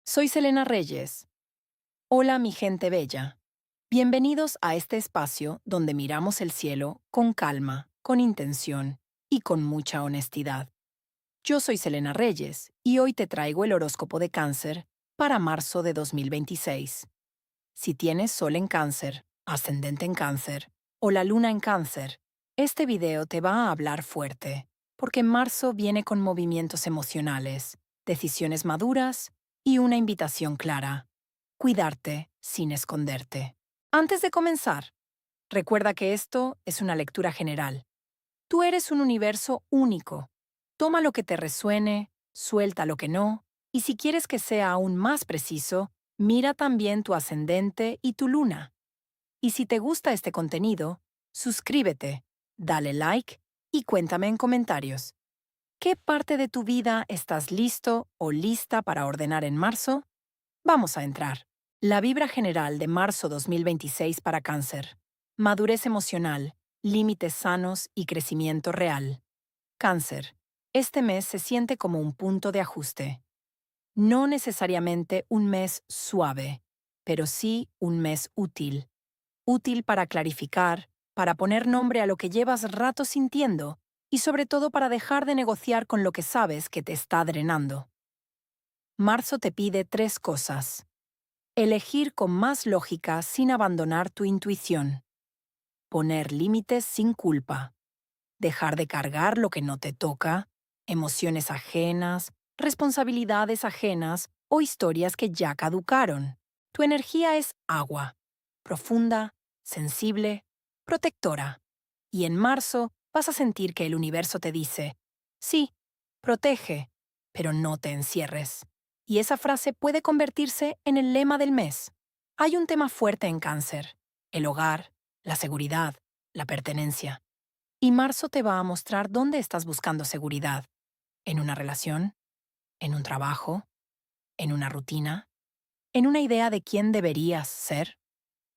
Soy Selena Reyes. Hola, mi gente bella. Bienvenidos a este espacio donde miramos el cielo con calma, con intención y con mucha honestidad. Yo soy Selena Reyes y hoy te traigo el horóscopo de Cáncer para marzo de 2026. Si tienes Sol en Cáncer, ascendente en Cáncer o la Luna en Cáncer, este video te va a hablar fuerte, porque marzo viene con movimientos emocionales, decisiones maduras y una invitación clara: cuidarte sin esconderte. Antes de comenzar, recuerda que esto es una lectura general. Tú eres un universo único. Toma lo que te resuene, suelta lo que no, y si quieres que sea aún más preciso, mira también tu ascendente y tu luna. Y si te gusta este contenido, suscríbete, dale like y cuéntame en comentarios. ¿Qué parte de tu vida estás listo o lista para ordenar en marzo? Vamos a entrar. La vibra general de marzo 2026 para Cáncer. Madurez emocional, límites sanos y crecimiento real. Cáncer. Este mes se siente como un punto de ajuste. No necesariamente un mes suave, pero sí un mes útil. Útil para clarificar, para poner nombre a lo que llevas rato sintiendo y sobre todo para dejar de negociar con lo que sabes que te está drenando. Marzo te pide tres cosas. Elegir con más lógica sin abandonar tu intuición. Poner límites sin culpa. Dejar de cargar lo que no te toca, emociones ajenas, responsabilidades ajenas o historias que ya caducaron. Tu energía es agua, profunda, sensible, protectora. Y en marzo vas a sentir que el universo te dice: sí, protege, pero no te encierres. Y esa frase puede convertirse en el lema del mes. Hay un tema fuerte en Cáncer: el hogar, la seguridad, la pertenencia. Y marzo te va a mostrar dónde estás buscando seguridad. ¿En una relación? ¿En un trabajo? ¿En una rutina? ¿En una idea de quién deberías ser?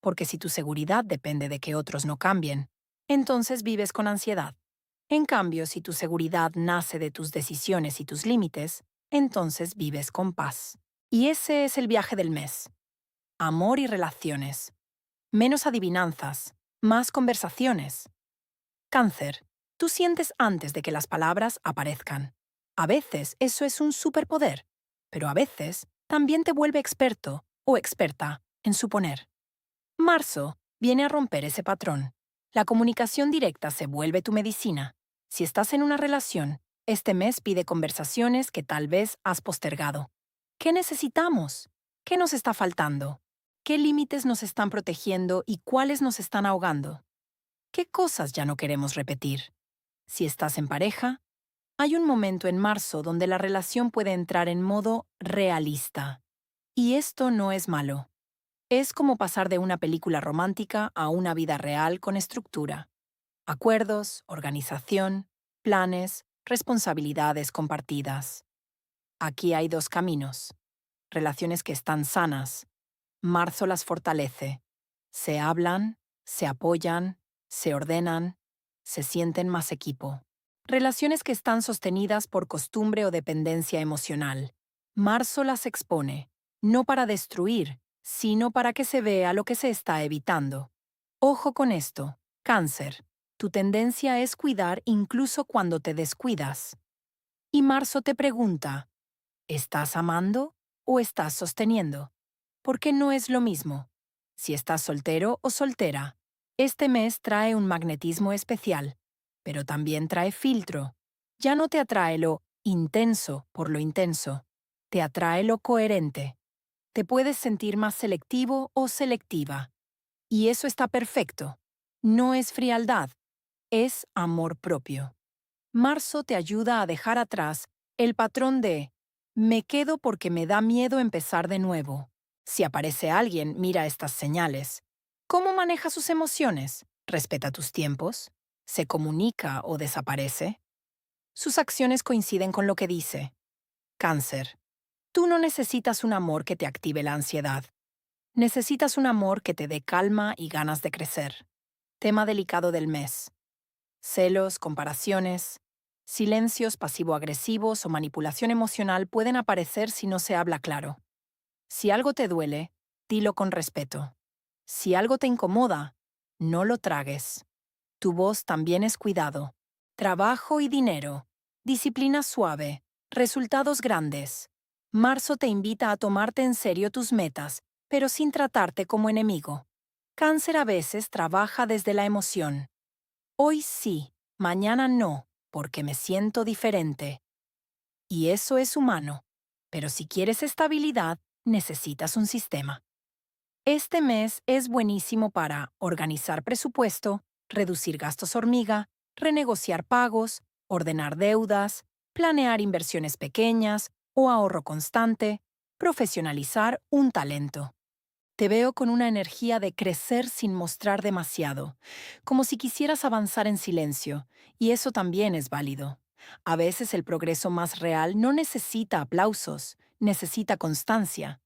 Porque si tu seguridad depende de que otros no cambien, entonces vives con ansiedad. En cambio, si tu seguridad nace de tus decisiones y tus límites, entonces vives con paz. Y ese es el viaje del mes. Amor y relaciones. Menos adivinanzas, más conversaciones. Cáncer. Tú sientes antes de que las palabras aparezcan. A veces eso es un superpoder, pero a veces también te vuelve experto o experta en suponer. Marzo viene a romper ese patrón. La comunicación directa se vuelve tu medicina. Si estás en una relación, este mes pide conversaciones que tal vez has postergado. ¿Qué necesitamos? ¿Qué nos está faltando? ¿Qué límites nos están protegiendo y cuáles nos están ahogando? ¿Qué cosas ya no queremos repetir? Si estás en pareja, hay un momento en marzo donde la relación puede entrar en modo realista. Y esto no es malo. Es como pasar de una película romántica a una vida real con estructura. Acuerdos, organización, planes, responsabilidades compartidas. Aquí hay dos caminos. Relaciones que están sanas. Marzo las fortalece. Se hablan, se apoyan, se ordenan, se sienten más equipo. Relaciones que están sostenidas por costumbre o dependencia emocional. Marzo las expone, no para destruir, sino para que se vea lo que se está evitando. Ojo con esto, Cáncer. Tu tendencia es cuidar incluso cuando te descuidas. Y marzo te pregunta: ¿estás amando o estás sosteniendo? Porque no es lo mismo. Si estás soltero o soltera, este mes trae un magnetismo especial, pero también trae filtro. Ya no te atrae lo intenso por lo intenso, te atrae lo coherente. Te puedes sentir más selectivo o selectiva. Y eso está perfecto. No es frialdad, es amor propio. Marzo te ayuda a dejar atrás el patrón de me quedo porque me da miedo empezar de nuevo. Si aparece alguien, mira estas señales. ¿Cómo maneja sus emociones? ¿Respeta tus tiempos? ¿Se comunica o desaparece? Sus acciones coinciden con lo que dice. Cáncer. Tú no necesitas un amor que te active la ansiedad. Necesitas un amor que te dé calma y ganas de crecer. Tema delicado del mes. Celos, comparaciones, silencios pasivo-agresivos o manipulación emocional pueden aparecer si no se habla claro. Si algo te duele, dilo con respeto. Si algo te incomoda, no lo tragues. Tu voz también es cuidado. Trabajo y dinero. Disciplina suave. Resultados grandes. Marzo te invita a tomarte en serio tus metas, pero sin tratarte como enemigo. Cáncer a veces trabaja desde la emoción. Hoy sí, mañana no, porque me siento diferente. Y eso es humano. Pero si quieres estabilidad, necesitas un sistema. Este mes es buenísimo para organizar presupuesto, reducir gastos hormiga, renegociar pagos, ordenar deudas, planear inversiones pequeñas o ahorro constante, profesionalizar un talento. Te veo con una energía de crecer sin mostrar demasiado, como si quisieras avanzar en silencio, y eso también es válido. A veces el progreso más real no necesita aplausos, necesita constancia.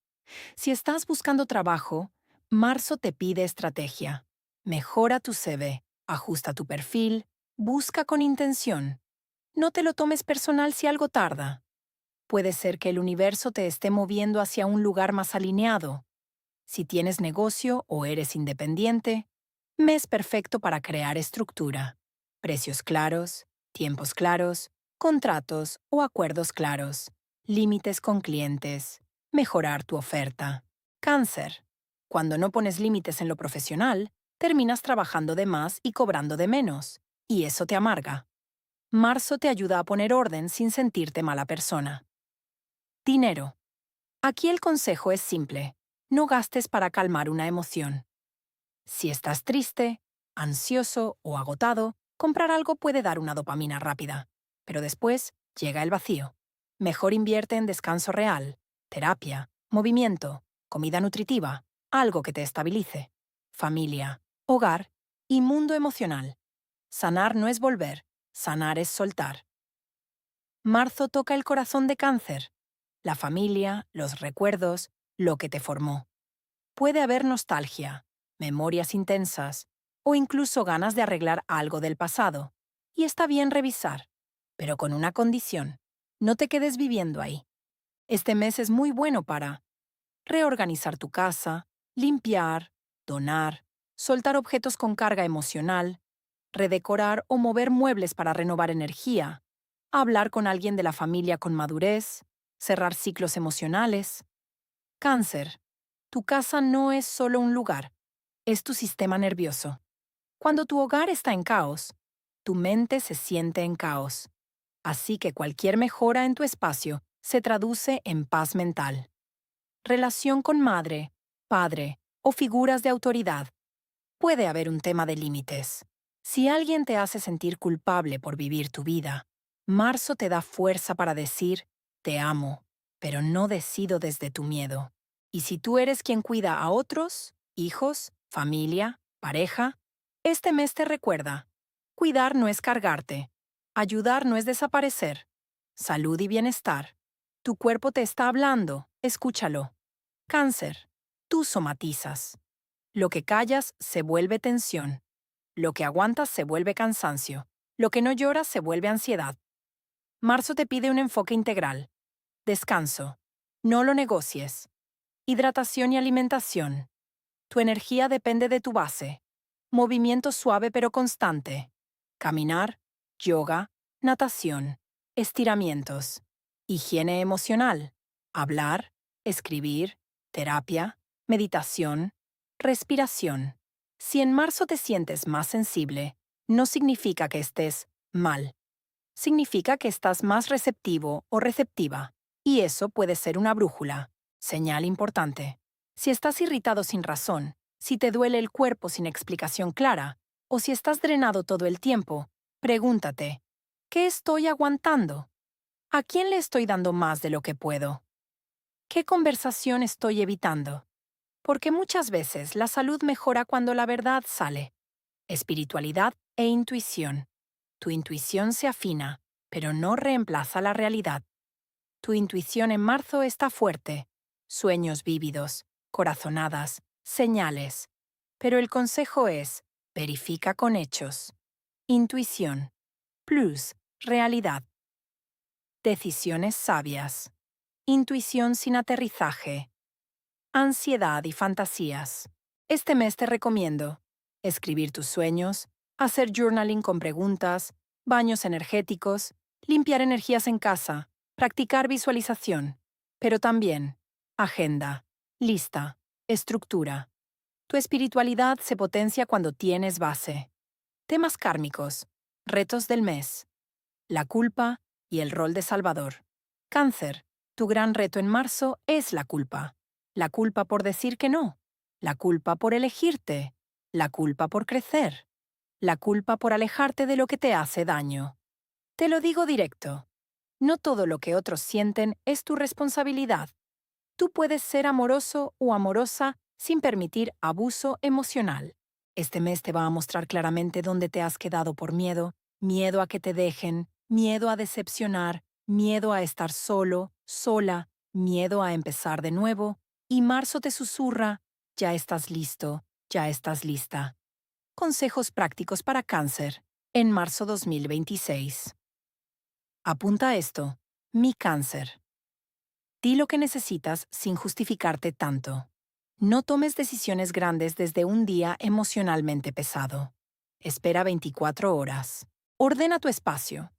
Si estás buscando trabajo, marzo te pide estrategia. Mejora tu CV, ajusta tu perfil, busca con intención. No te lo tomes personal si algo tarda. Puede ser que el universo te esté moviendo hacia un lugar más alineado. Si tienes negocio o eres independiente, mes perfecto para crear estructura. Precios claros, tiempos claros, contratos o acuerdos claros, límites con clientes, mejorar tu oferta. Cáncer. Cuando no pones límites en lo profesional, terminas trabajando de más y cobrando de menos, y eso te amarga. Marzo te ayuda a poner orden sin sentirte mala persona. Dinero. Aquí el consejo es simple. No gastes para calmar una emoción. Si estás triste, ansioso o agotado, comprar algo puede dar una dopamina rápida. Pero después llega el vacío. Mejor invierte en descanso real, terapia, movimiento, comida nutritiva, algo que te estabilice. Familia, hogar y mundo emocional. Sanar no es volver, sanar es soltar. Marzo toca el corazón de Cáncer. La familia, los recuerdos, lo que te formó. Puede haber nostalgia, memorias intensas o incluso ganas de arreglar algo del pasado. Y está bien revisar, pero con una condición. No te quedes viviendo ahí. Este mes es muy bueno para reorganizar tu casa, limpiar, donar, soltar objetos con carga emocional, redecorar o mover muebles para renovar energía, hablar con alguien de la familia con madurez, cerrar ciclos emocionales. Cáncer. Tu casa no es solo un lugar, es tu sistema nervioso. Cuando tu hogar está en caos, tu mente se siente en caos. Así que cualquier mejora en tu espacio se traduce en paz mental. Relación con madre, padre o figuras de autoridad. Puede haber un tema de límites. Si alguien te hace sentir culpable por vivir tu vida, marzo te da fuerza para decir, te amo, pero no decido desde tu miedo. Y si tú eres quien cuida a otros, hijos, familia, pareja, este mes te recuerda, cuidar no es cargarte, ayudar no es desaparecer. Salud y bienestar. Tu cuerpo te está hablando, escúchalo. Cáncer, tú somatizas. Lo que callas se vuelve tensión. Lo que aguantas se vuelve cansancio. Lo que no lloras se vuelve ansiedad. Marzo te pide un enfoque integral. Descanso. No lo negocies. Hidratación y alimentación. Tu energía depende de tu base. Movimiento suave pero constante. Caminar, yoga, natación, estiramientos. Higiene emocional. Hablar, escribir, terapia, meditación, respiración. Si en marzo te sientes más sensible, no significa que estés mal. Significa que estás más receptivo o receptiva. Y eso puede ser una brújula. Señal importante. Si estás irritado sin razón, si te duele el cuerpo sin explicación clara, o si estás drenado todo el tiempo, pregúntate, ¿qué estoy aguantando? ¿A quién le estoy dando más de lo que puedo? ¿Qué conversación estoy evitando? Porque muchas veces la salud mejora cuando la verdad sale. Espiritualidad e intuición. Tu intuición se afina, pero no reemplaza la realidad. Tu intuición en marzo está fuerte. Sueños vívidos, corazonadas, señales. Pero el consejo es, verifica con hechos. Intuición. Plus, realidad. Decisiones sabias. Intuición sin aterrizaje. ansiedad y fantasías. Este mes te recomiendo escribir tus sueños, hacer journaling con preguntas, baños energéticos, limpiar energías en casa, practicar visualización, pero también agenda, lista, estructura. Tu espiritualidad se potencia cuando tienes base. Temas kármicos, retos del mes, la culpa y el rol de salvador. Cáncer, tu gran reto en marzo es la culpa. La culpa por decir que no, la culpa por elegirte, la culpa por crecer, la culpa por alejarte de lo que te hace daño. Te lo digo directo. No todo lo que otros sienten es tu responsabilidad. Tú puedes ser amoroso o amorosa sin permitir abuso emocional. Este mes te va a mostrar claramente dónde te has quedado por miedo, miedo a que te dejen, miedo a decepcionar, miedo a estar solo, sola, miedo a empezar de nuevo, y marzo te susurra, ya estás listo, ya estás lista. Consejos prácticos para cáncer en marzo 2026. Apunta esto, mi cáncer. Di lo que necesitas sin justificarte tanto. No tomes decisiones grandes desde un día emocionalmente pesado. Espera 24 horas. Ordena tu espacio.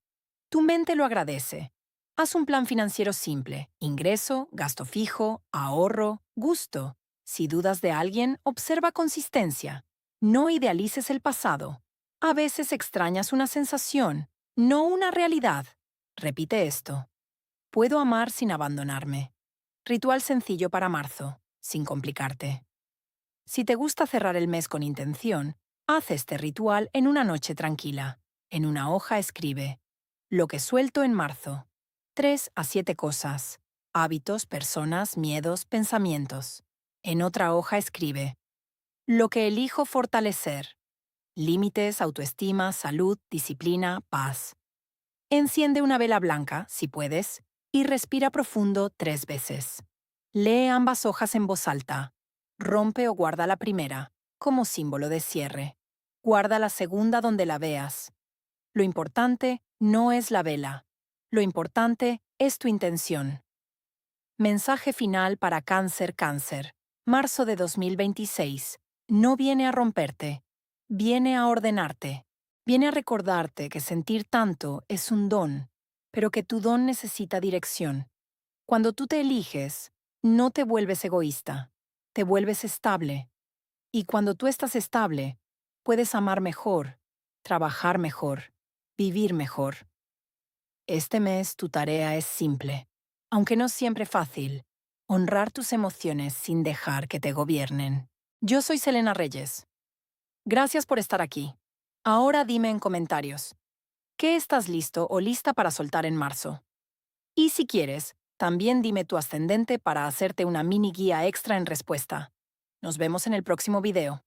Tu mente lo agradece. Haz un plan financiero simple: ingreso, gasto fijo, ahorro, gusto. Si dudas de alguien, observa consistencia. No idealices el pasado. A veces extrañas una sensación, no una realidad. Repite esto. Puedo amar sin abandonarme. Ritual sencillo para marzo, sin complicarte. Si te gusta cerrar el mes con intención, haz este ritual en una noche tranquila. En una hoja escribe: lo que suelto en marzo. 3 a 7 cosas. Hábitos, personas, miedos, pensamientos. En otra hoja escribe: lo que elijo fortalecer. Límites, autoestima, salud, disciplina, paz. Enciende una vela blanca, si puedes, y respira profundo 3 veces. Lee ambas hojas en voz alta. Rompe o guarda la primera, como símbolo de cierre. Guarda la segunda donde la veas. Lo importante no es la vela. Lo importante es tu intención. Mensaje final para Cáncer. Marzo de 2026. No viene a romperte. Viene a ordenarte. Viene a recordarte que sentir tanto es un don, pero que tu don necesita dirección. Cuando tú te eliges, no te vuelves egoísta, te vuelves estable. Y cuando tú estás estable, puedes amar mejor, trabajar mejor, vivir mejor. Este mes tu tarea es simple, aunque no siempre fácil: honrar tus emociones sin dejar que te gobiernen. Yo soy Selena Reyes. Gracias por estar aquí. Ahora dime en comentarios, ¿qué estás listo o lista para soltar en marzo? Y si quieres, también dime tu ascendente para hacerte una mini guía extra en respuesta. Nos vemos en el próximo video.